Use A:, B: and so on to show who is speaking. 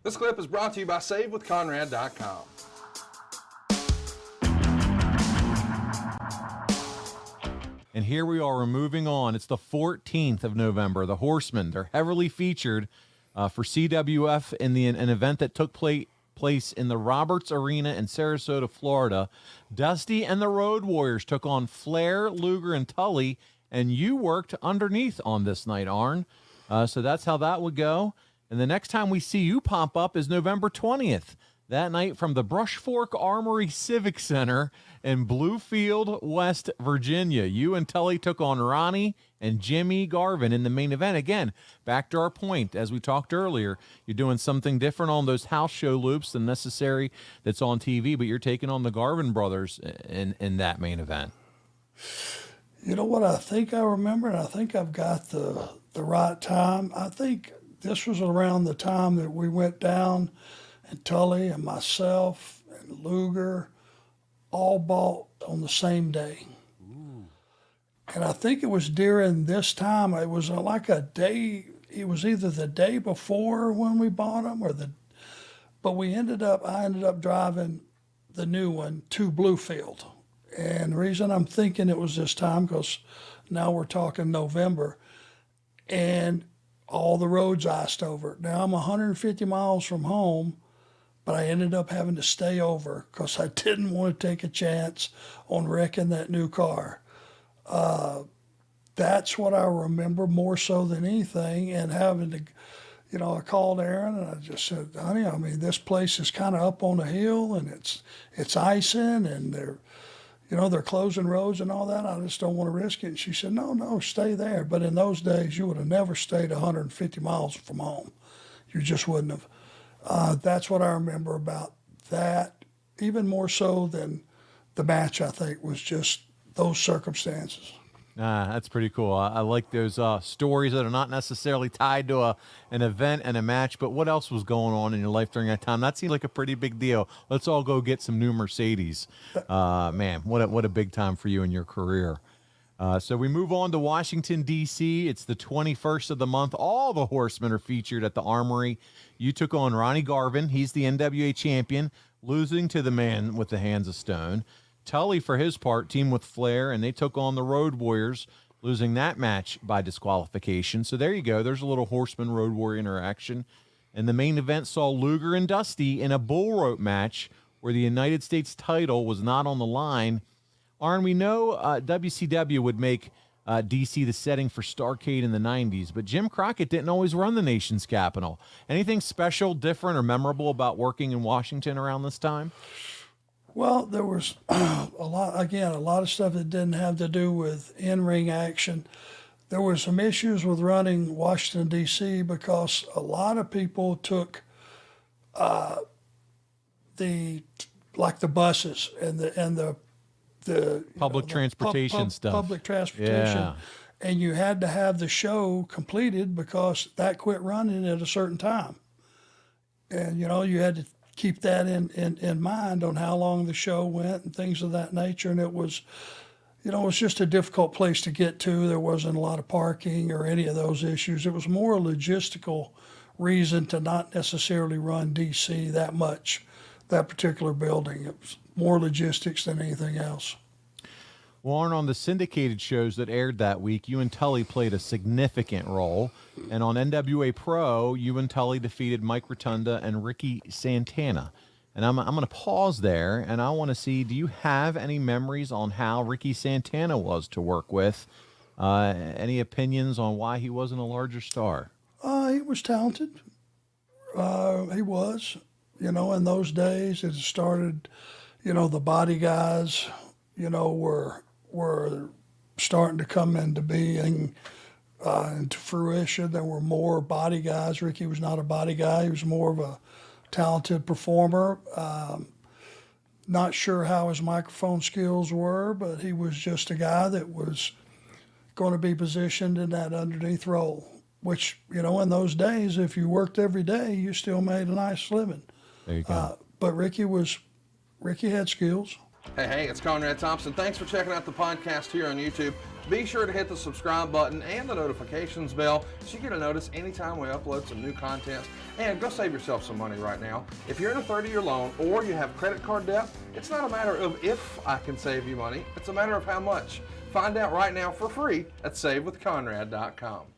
A: This clip is brought to you by SaveWithConrad.com.
B: And here we are, we're moving on. It's the 14th of November. The Horsemen, they're heavily featured for CWF in an event that took place in the Roberts Arena in Sarasota, Florida. Dusty and the Road Warriors took on Flair, Luger, and Tully, and you worked underneath on this night, Arn. So that's how that would go. And the next time we see you pop up is November 20th. That night from the Brush Fork Armory Civic Center in Bluefield, West Virginia. You and Tully took on Ronnie and Jimmy Garvin in the main event. Again, back to our point, as we talked earlier, you're doing something different on those house show loops than necessary that's on TV, but you're taking on the Garvin brothers in that main event.
C: You know what I think I remember, and I think I've got the right time. I think this was around the time that we went down, and Tully and myself and Luger all bought on the same day. Ooh. And I think it was during this time, it was like a day, it was either the day before when we bought them but I ended up driving the new one to Bluefield. And the reason I'm thinking it was this time, because now we're talking November, and all the roads iced over. Now I'm 150 miles from home, but I ended up having to stay over because I didn't want to take a chance on wrecking that new car. That's what I remember more so than anything, and having to, I called Aaron and I just said, honey, I mean, this place is kind of up on a hill and it's icing and they're closing roads and all that. I just don't want to risk it. And she said, no, stay there. But in those days, you would have never stayed 150 miles from home. You just wouldn't have. That's what I remember about that, even more so than the match, I think, was just those circumstances.
B: That's pretty cool. I like those stories that are not necessarily tied to an event and a match, but what else was going on in your life during that time? That seemed like a pretty big deal. Let's all go get some new Mercedes. Man, what a big time for you in your career. So we move on to Washington, D.C. It's the 21st of the month. All the Horsemen are featured at the Armory. You took on Ronnie Garvin. He's the NWA champion, losing to the man with the hands of stone. Tully, for his part, teamed with Flair, and they took on the Road Warriors, losing that match by disqualification. So there you go. There's a little Horseman Road Warrior interaction. And the main event saw Luger and Dusty in a bull rope match where the United States title was not on the line. Arn, we know WCW would make D.C. the setting for Starrcade in the 90s, but Jim Crockett didn't always run the nation's capital. Anything special, different, or memorable about working in Washington around this time?
C: Well, there was a lot of stuff that didn't have to do with in-ring action. There were some issues with running Washington, D.C. because a lot of people took the buses and the
B: public transportation stuff.
C: Public transportation.
B: Yeah.
C: And you had to have the show completed because that quit running at a certain time. And, you had to keep that in mind on how long the show went and things of that nature. And it was, it was just a difficult place to get to. There wasn't a lot of parking or any of those issues. It was more a logistical reason to not necessarily run DC that much, that particular building. It was more logistics than anything else.
B: Well, Arn, on the syndicated shows that aired that week, you and Tully played a significant role. And on NWA Pro, you and Tully defeated Mike Rotunda and Ricky Santana. And I'm going to pause there, and I want to see, do you have any memories on how Ricky Santana was to work with? Any opinions on why he wasn't a larger star?
C: He was talented. He was. In those days, it started, the body guys, were starting to come into being, into fruition. There were more body guys. Ricky was not a body guy. He was more of a talented performer. Not sure how his microphone skills were, but he was just a guy that was going to be positioned in that underneath role, which, in those days, if you worked every day, you still made a nice living.
B: There you go.
C: But Ricky had skills.
A: Hey, it's Conrad Thompson. Thanks for checking out the podcast here on YouTube. Be sure to hit the subscribe button and the notifications bell so you get a notice anytime we upload some new content. And go save yourself some money right now. If you're in a 30-year loan or you have credit card debt, it's not a matter of if I can save you money, it's a matter of how much. Find out right now for free at SaveWithConrad.com.